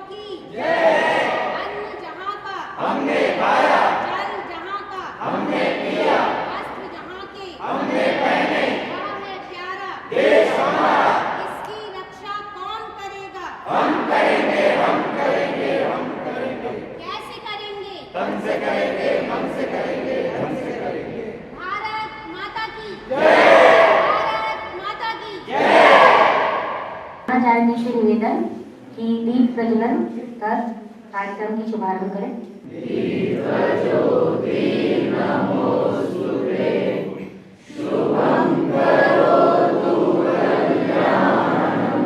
की जय। अन्न जहाँ का हमने खाया, जल जहाँ का हमने पिया, वस्त्र जहाँ के हमने पहने, वह है प्यारा देश हमारा, इसकी रक्षा कौन करेगा? हम करेंगे, हम करेंगे, हम करेंगे। कैसे करेंगे? तन से करेंगे, मन से करेंगे, धन से करेंगे। भारत माता की जय। भारत माता की जय। आचार्य जी से निवेदन कि दीप प्रज्वलन कर कार्यक्रम की शुभारंभ करें। दीप ज्योति नमोस्तुते, शुभं करोतु कल्याणं,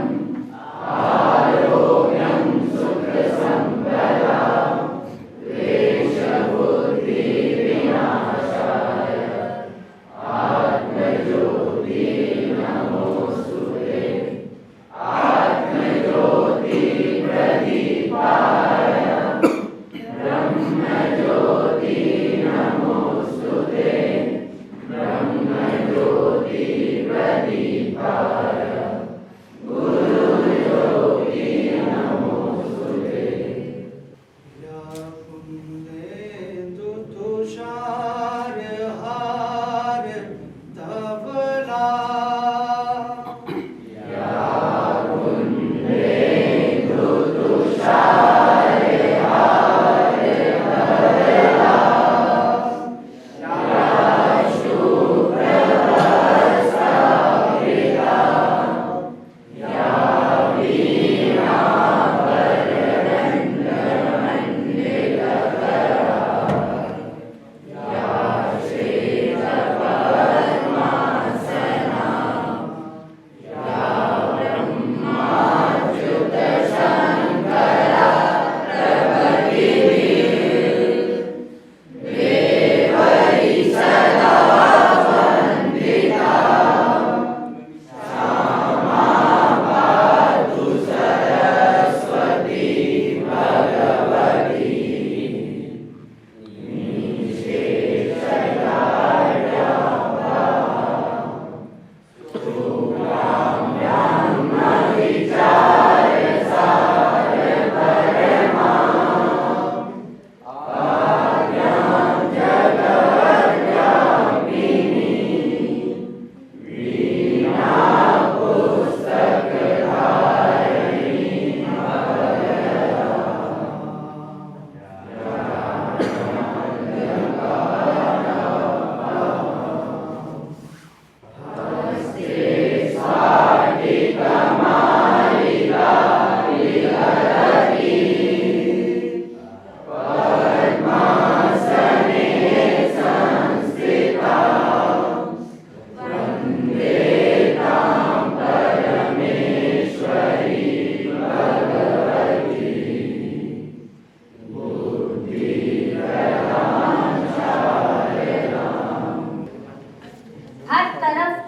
आरोग्यं सुखसंपदां, क्लेशबुद्धि विनाशाय, आत्मज्योति नमोस्तुते, आत्मज्योति प्रदीपाय, ब्रह्मज्योति नमोस्तुते, ब्रह्मज्योति प्रदीपाय, गुरुज्योति नमोस्तुते। या कुन्देन्दु तुषारहार धवला,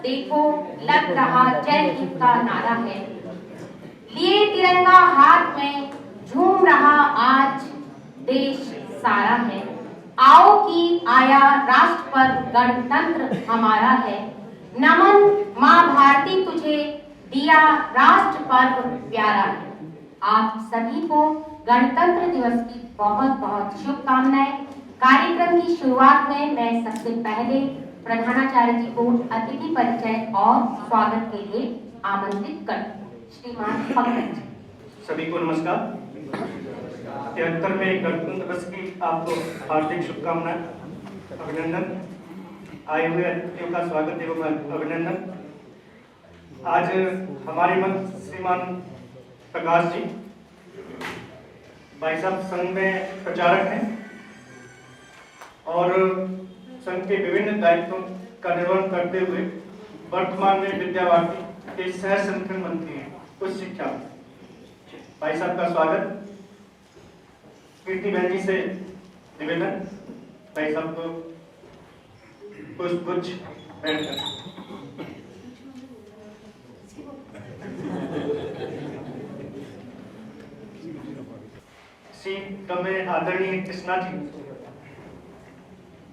देखो लग रहा जय हिंद का नारा है, लिए तिरंगा हाथ में झूम रहा आज देश सारा है। आओ कि आया राष्ट्र पर गणतंत्र हमारा है, नमन माँ भारती तुझे दिया राष्ट्र पर्व प्यारा है। आप सभी को गणतंत्र दिवस की बहुत बहुत शुभकामनाएं। कार्यक्रम की शुरुआत में मैं सबसे पहले प्रधानाचार्य जी को अतिथि परिचय और स्वागत के लिए आमंत्रित करती हूँ। श्रीमान पंकज जी। सभी को नमस्कार। 73वें गणतंत्र दिवस की आपको हार्दिक शुभकामनाएं, अभिनंदन। आए हुए अतिथियों का स्वागत एवं अभिनंदन। आज हमारे मंच श्रीमान प्रकाश जी, भाई साहब संघ में प्रचारक हैं और संघ के विभिन्न दायित्वों का निर्वहन करते हुए वर्तमान में विद्यावाटी के सह संगठन मंत्री हैं उच्च शिक्षा। भाई साहब का स्वागत। कीर्ति बहन जी से निवेदन, भाई साहब को पुष्पगुच्छ भेंट करें। श्री कमे आदरणीय कृष्णा जी,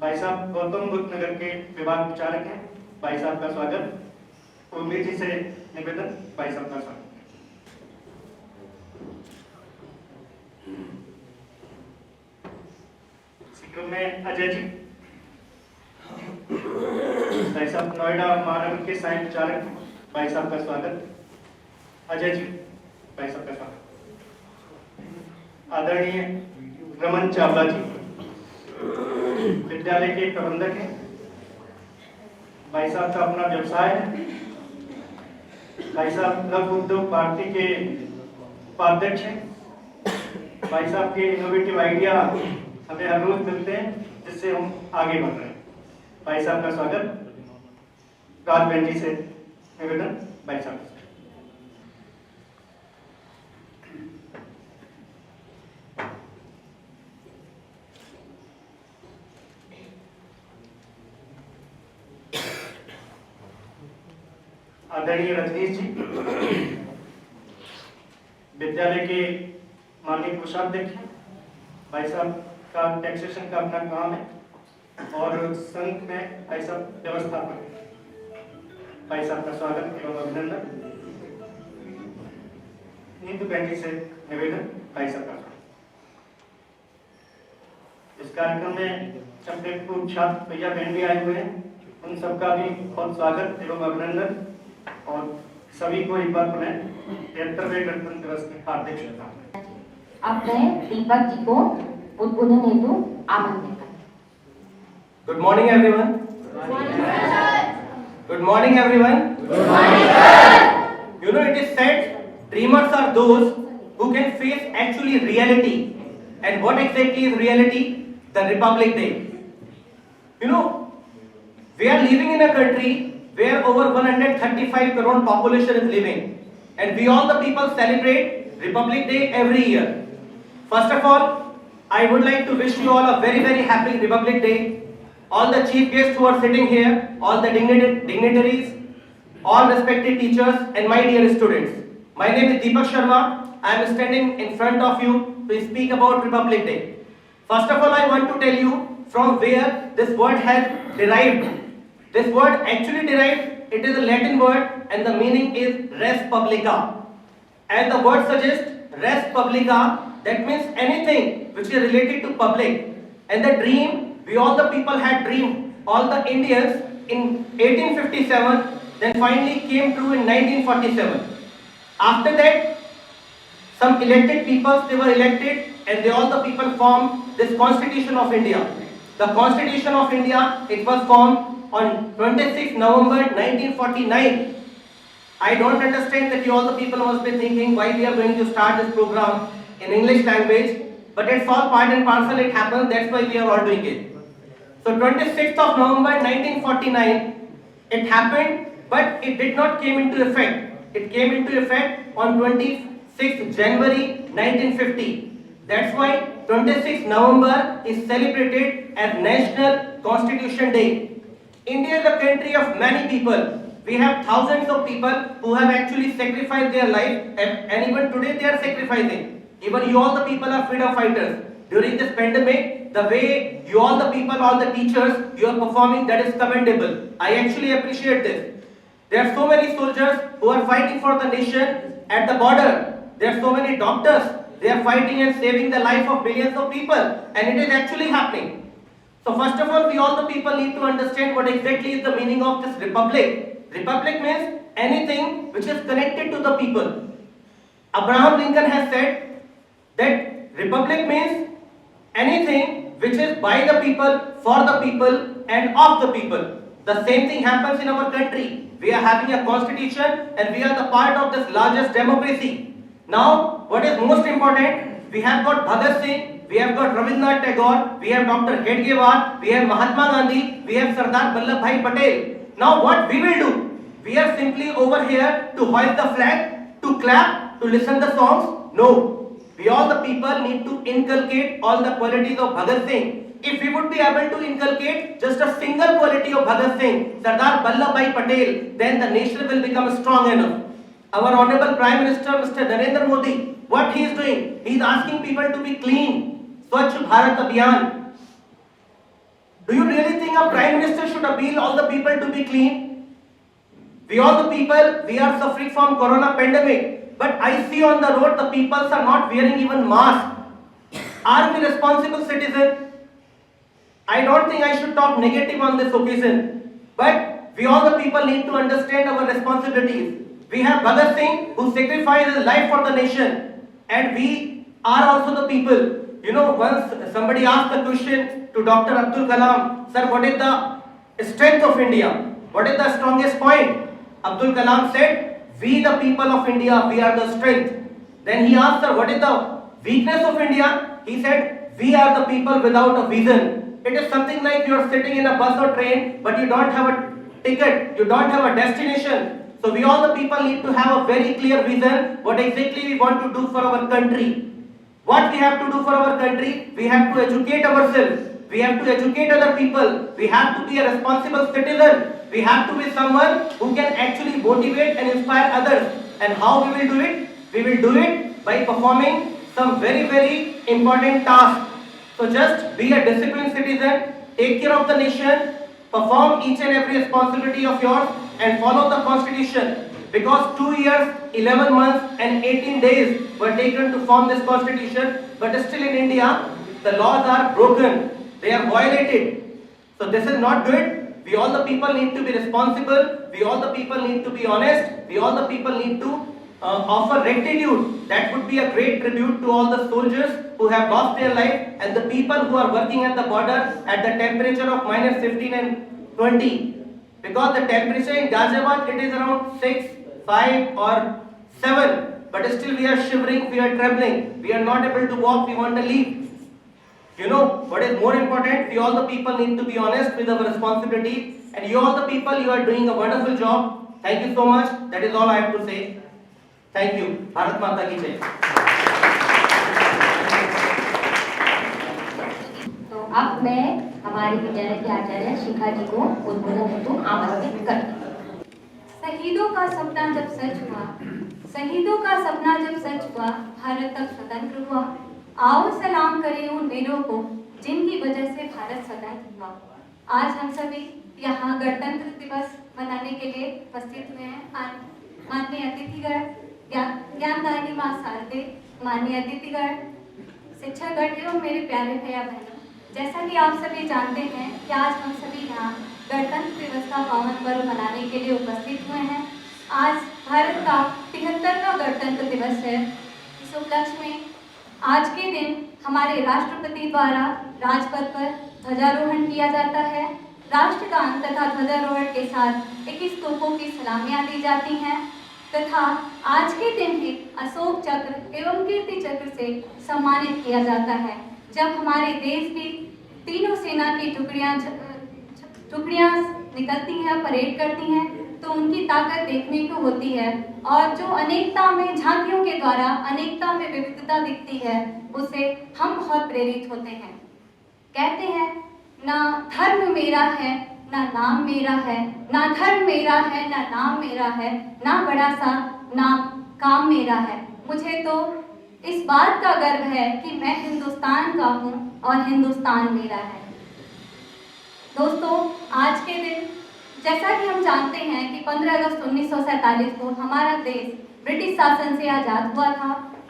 भाई साहब गौतम बुद्ध नगर के विभाग विचारक हैं, भाई साहब का स्वागत। उर्मी जी से निवेदन, भाई साहब का स्वागत। क्रम में अजय जी, भाई साहब नोएडा महानगर के साइंस विचारक भाई साहब का स्वागत। अजय जी, भाई साहब का स्वागत। आदरणीय रमन चावला जी, विद्यालय के प्रबंधक हैं, भाई साहब का अपना व्यवसाय है, भाई साहब लघु उद्योग भारती के उपाध्यक्ष हैं, भाई साहब के इनोवेटिव आइडिया हमें हर रोज मिलते हैं जिससे हम आगे बढ़ रहे हैं। भाई साहब का स्वागत। राज बहन जी से निवेदन, भाई साहब। आदरणीय रजनीश जी, विद्यालय के माननीय कोषाध्यक्ष हैं, भाई साहब का टैक्सेशन का अपना काम है और संघ में भाई साहब व्यवस्थापक है। भाई साहब का स्वागत एवं अभिनंदन। नीतू बहन जी से निवेदन, भाई साहब का स्वागत। इस कार्यक्रम में चंपेपुर छात्र भैया बहन भी आए हुए हैं, उन सबका भी बहुत स्वागत एवं अभिनंदन और सभी को एक बार पुनः 73वें गणतंत्र दिवस की हार्दिक शुभकामनाएं। अब मैं दीपक जी को उद्बोधन हेतु आमंत्रित करती हूं। Good morning everyone. Good morning everyone. You know it is said dreamers are those who can face actually reality. And what exactly is reality? The Republic Day. You know, we are living in a country where over 135 crore population is living, and we all the people celebrate Republic Day every year. First of all, I would like to wish you all a very happy Republic Day. All the chief guests who are sitting here, all the dignitaries, all respected teachers and my dear students. My name is Deepak Sharma. I am standing in front of you to speak about Republic Day. First of all, I want to tell you from where this word has derived. This word actually derived, it is a Latin word and the meaning is res publica. As the word suggests, res publica, that means anything which is related to public. And the dream, we all the people had dreamed, all the Indians in 1857, then finally came true in 1947. After that, some elected people, they were elected and they all the people formed this Constitution of India. The Constitution of India, it was formed on 26 November 1949. I don't understand that you all the people must be thinking why we are going to start this program in English language, but it's all part and parcel, it happens, that's why we are all doing it. So 26th of November 1949, it happened, but it did not came into effect. It came into effect on 26th January 1950. That's why 26th November is celebrated as National Constitution Day. India is a country of many people. We have thousands of people who have actually sacrificed their life, and even today they are sacrificing. Even you all the people are freedom fighters. During this pandemic, the way you all the people, all the teachers, you are performing, that is commendable. I actually appreciate this. There are so many soldiers who are fighting for the nation at the border. There are so many doctors. They are fighting and saving the life of billions of people, and it is actually happening. So first of all, we all the people need to understand what exactly is the meaning of this republic. Republic means anything which is connected to the people. Abraham Lincoln has said that republic means anything which is by the people, for the people and of the people. The same thing happens in our country. We are having a constitution and we are the part of this largest democracy. Now, what is most important, we have got Bhagat Singh, we have got Rabindranath Tagore, we have Dr. Hedgewar, we have Mahatma Gandhi, we have Sardar Vallabhbhai Patel. Now what we will do? We are simply over here to hoist the flag, to clap, to listen the songs? No. We all the people need to inculcate all the qualities of Bhagat Singh. If we would be able to inculcate just a single quality of Bhagat Singh, Sardar Vallabhbhai Patel, then the nation will become strong enough. Our Honorable Prime Minister, Mr. Narendra Modi, what he is doing? He is asking people to be clean. Swachh Bharat Abhiyan. Do you really think a Prime Minister should appeal all the people to be clean? We all the people, we are suffering from Corona pandemic. But I see on the road the people are not wearing even masks. Are we responsible citizens? I don't think I should talk negative on this occasion, but we all the people need to understand our responsibilities. We have Bhagat Singh who sacrificed his life for the nation, and we are also the people. You know, once somebody asked the question to Dr. Abdul Kalam, sir, what is the strength of India? What is the strongest point? Abdul Kalam said, we the people of India, we are the strength. Then he asked, sir, what is the weakness of India? He said, we are the people without a vision. It is something like you are sitting in a bus or train, but you don't have a ticket, you don't have a destination. So we all the people need to have a very clear vision what exactly we want to do for our country. What we have to do for our country? We have to educate ourselves. We have to educate other people. We have to be a responsible citizen. We have to be someone who can actually motivate and inspire others. And how we will do it? We will do it by performing some very, very important tasks. So just be a disciplined citizen, take care of the nation, perform each and every responsibility of yours, and follow the constitution. Because 2 years, 11 months and 18 days were taken to form this constitution, but still in India, the laws are broken. They are violated. So this is not good. We all the people need to be responsible. We all the people need to be honest. We all the people need to offer rectitude. That would be a great tribute to all the soldiers who have lost their life and the people who are working at the border at the temperature of minus 15 and 20. Because the temperature in Ghaziabad, it is around 6, 5 or 7. But still we are shivering, we are trembling. We are not able to walk, we want to leave. You know, what is more important, we all the people need to be honest with our responsibility. And you all the people, you are doing a wonderful job. Thank you so much. That is all I have to say. Thank you. Bharat Mata ki jai. तो अब मैं हमारे विद्यालय के आचार्य शिखा जी को उद्बोधन हेतु आमंत्रित करती हूँ। शहीदों का सपना जब सच हुआ, शहीदों का सपना जब सच हुआ, भारत तक स्वतंत्र हुआ। आओ सलाम करें उन वीरों को जिनकी वजह से भारत स्वतंत्र हुआ। आज हम सभी यहाँ गणतंत्र दिवस मनाने के लिए उपस्थित हुए हैं। माननीय अतिथिगण, ज्ञानदायिनी माँ शारदे, माननीय अतिथिगण, शिक्षकगण एवं मेरे प्यारे भैया बहनों, जैसा कि आप सभी जानते हैं कि आज हम सभी यहाँ गणतंत्र दिवस का पावन पर्व मनाने के लिए उपस्थित हुए हैं। आज भारत का 73वां गणतंत्र दिवस है। इस उपलक्ष्य में आज के दिन हमारे राष्ट्रपति द्वारा राजपथ पर ध्वजारोहण किया जाता है। राष्ट्रगान तथा ध्वजारोहण के साथ 21 तोपों की सलामियाँ दी जाती हैं तथा आज के दिन ही अशोक चक्र एवं कीर्ति चक्र से सम्मानित किया जाता है। जब हमारे देश की तीनों सेना की टुकड़ियाँ निकलती हैं, परेड करती हैं, तो उनकी ताकत देखने को होती है और जो अनेकता में, झांकियों के द्वारा अनेकता में विविधता दिखती है, उससे हम बहुत प्रेरित होते हैं। कहते हैं, ना धर्म मेरा है ना नाम मेरा है, ना धर्म मेरा है ना नाम मेरा है, ना बड़ा सा ना काम मेरा है। मुझे तो इस बात का गर्व है कि मैं हिंदुस्तान का हूँ और हिंदुस्तान मेरा है। दोस्तों, आज के दिन जैसा कि हम जानते हैं कि 15 अगस्त 1947 को हमारा देश ब्रिटिश शासन से आज़ाद हुआ था।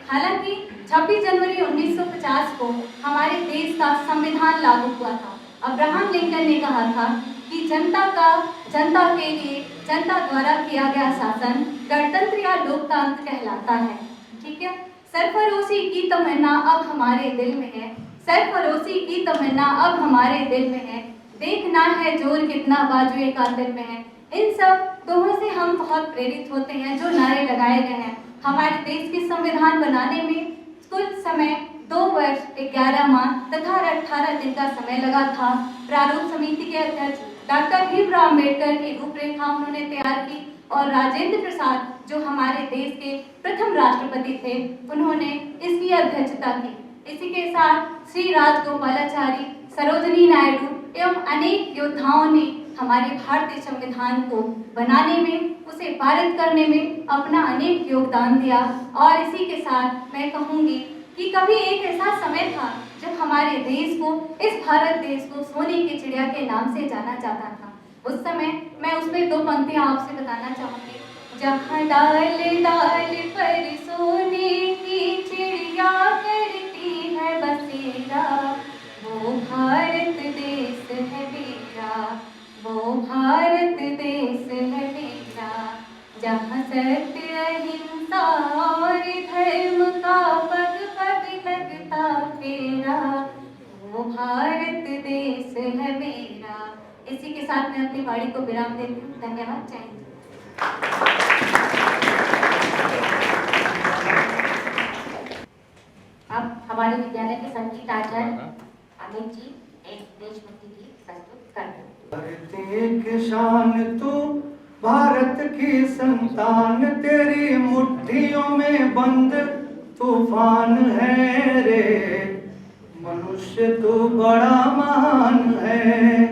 हालांकि 26 जनवरी 1950 को हमारे देश का संविधान लागू हुआ था। अब्राहम लिंकन ने कहा था कि जनता के लिए, जनता द्वारा किया गया शासन गणतंत्र या लोकतंत्र कहलाता है। ठीक है, सरफरोशी की तमन्ना अब हमारे दिल में है, सरफरोशी की तमन्ना अब हमारे दिल में है, देखना है जोर कितना बाजुए कातिल में है। इन सब दोनों से हम बहुत प्रेरित होते हैं। जो नारे लगाए गए हैं, हमारे देश के संविधान बनाने में कुल समय 2 वर्ष 11 माह तथा 18 दिन का समय लगा था। प्रारूप समिति के अध्यक्ष डॉक्टर भीमराव अम्बेडकर की रूपरेखा उन्होंने तैयार की और राजेंद्र प्रसाद, जो हमारे देश के प्रथम राष्ट्रपति थे, उन्होंने इसकी अध्यक्षता की। इसी के साथ श्री राजगोपालाचारी, सरोजिनी नायडू एवं अनेक योद्धाओं ने हमारे भारतीय संविधान को बनाने में, उसे पारित करने में अपना अनेक योगदान दिया। और इसी के साथ मैं कहूँगी कि कभी एक ऐसा समय था जब हमारे देश को, इस भारत देश को सोने की चिड़िया के नाम से जाना जाता था। उस समय मैं उसमें 2 पंक्तियाँ आपसे बताना चाहूँगी। जहाँ डाल डाल पर सोने की चिड़िया करती है बसेरा, वो भारत देश सत्य अहिंसा और धर्म का पग पग लगता फेरा, वो भारत देश है मेरा। इसी के साथ मैं अपनी वाणी को विराम देती हूँ। धन्यवाद। जय हिंद। अब हमारे विद्यालय के संगीत आचार्य अमित जी एक देशभक्ति गीत प्रस्तुत कर रहे हैं। धरती की शान तू, भारत की संतान, तेरी मुट्ठियों में बंद तूफान है रे। मनुष्य तू बड़ा महान है,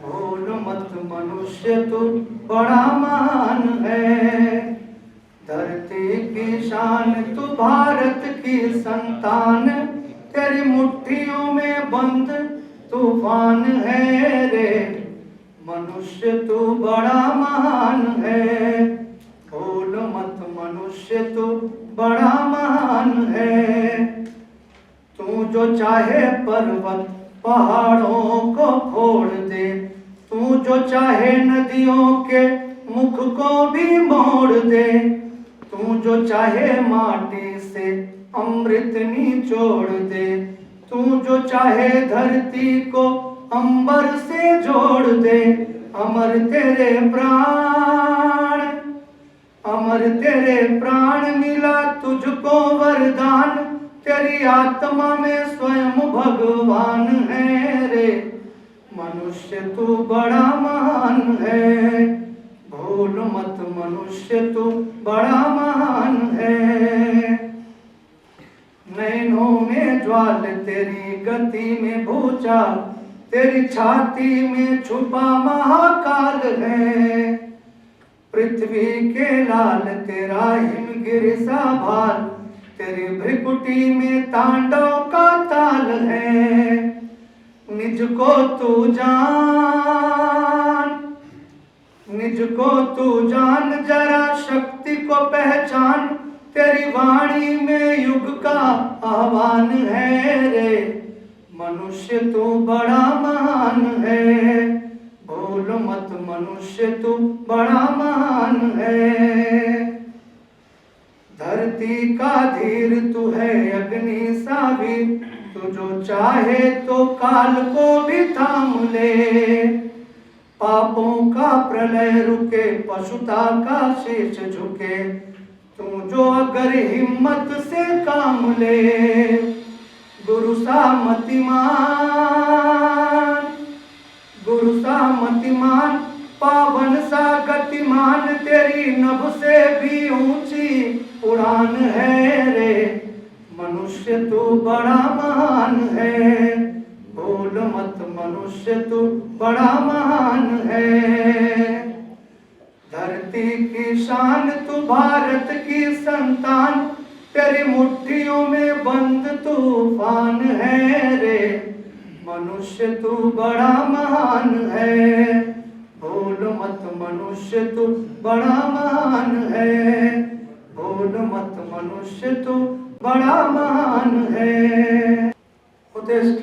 भूल मत मनुष्य तू बड़ा महान है। धरती की शान तू, भारत की संतान, तेरी मुट्ठियों में बंद तूफान है रे। मनुष्य तू बड़ा महान है, भूल मत मनुष्य तू बड़ा महान है। तू जो चाहे पर्वत पहाड़ों को फोड़ दे, तू जो चाहे नदियों के मुख को भी मोड़ दे, तू जो चाहे माटी से अमृत निचोड़ दे, तू जो चाहे धरती को अंबर से जोड़ दे। अमर तेरे प्राण, अमर तेरे प्राण, मिला तुझको वरदान, तेरी आत्मा में स्वयं भगवान है रे। मनुष्य तू बड़ा महान है, भूल मत मनुष्य तू बड़ा महान है। नैनों में ज्वाल तेरी गति में भूचाल, तेरी छाती में छुपा महाकाल है। पृथ्वी के लाल तेरा हिमगिर सा भाल, तेरी भ्रिकुटी में तांडव का ताल है। निज को तू जान, निज को तू जान, जरा शक्ति को पहचान, तेरी वाणी में युग का आह्वान है रे। मनुष्य तू बड़ा महान है, भूल मत मनुष्य तू बड़ा महान है। धरती का धीर तू है अग्नि सावीर, तू जो चाहे तो काल को भी थाम ले। पापों का प्रलय रुके, पशुता का शीश झुके, तू जो अगर हिम्मत से काम ले। गुरु सा मतिमान, गुरु सा मतिमान, पावन सा गतिमान, तेरी नभ से भी ऊंची उड़ान है रे। मनुष्य तू बड़ा महान है, भूल मत मनुष्य तू बड़ा महान है। धरती की शान तू, भारत की संतान, तेरी मुट्ठियों में बंद तूफान है रे। मनुष्य तू बड़ा महान है, भूल मत मनुष्य तू बड़ा महान है। भूल मत मनुष्य तू बड़ा महान है। उत्तिष्ठ,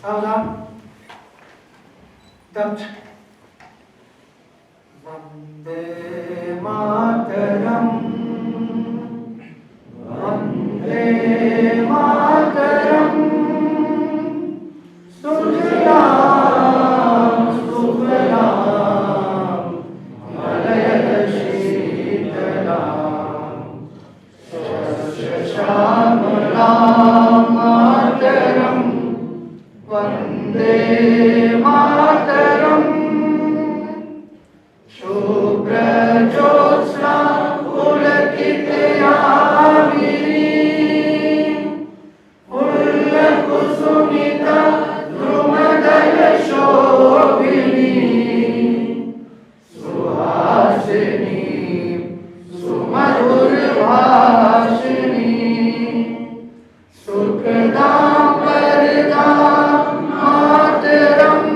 सावधान, दक्ष। वंदे मातरम, वंदे मातरम, सुजलाम सुफलाम मलयज शीतलाम, शस्य श्यामलाम मातरम, वंदे मातरम। शुभ्र ज्योत्स्ना पुलकित यामिनी, कुसुमिता द्रुमदल शोभिनी, सुहासिनी सुमधुर भाषिणी, सुखदां वरदां मातरम्।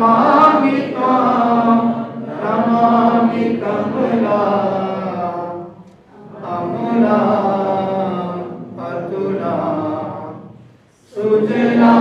नमामि त्वां नमामि कमला अमला अतुला सुजला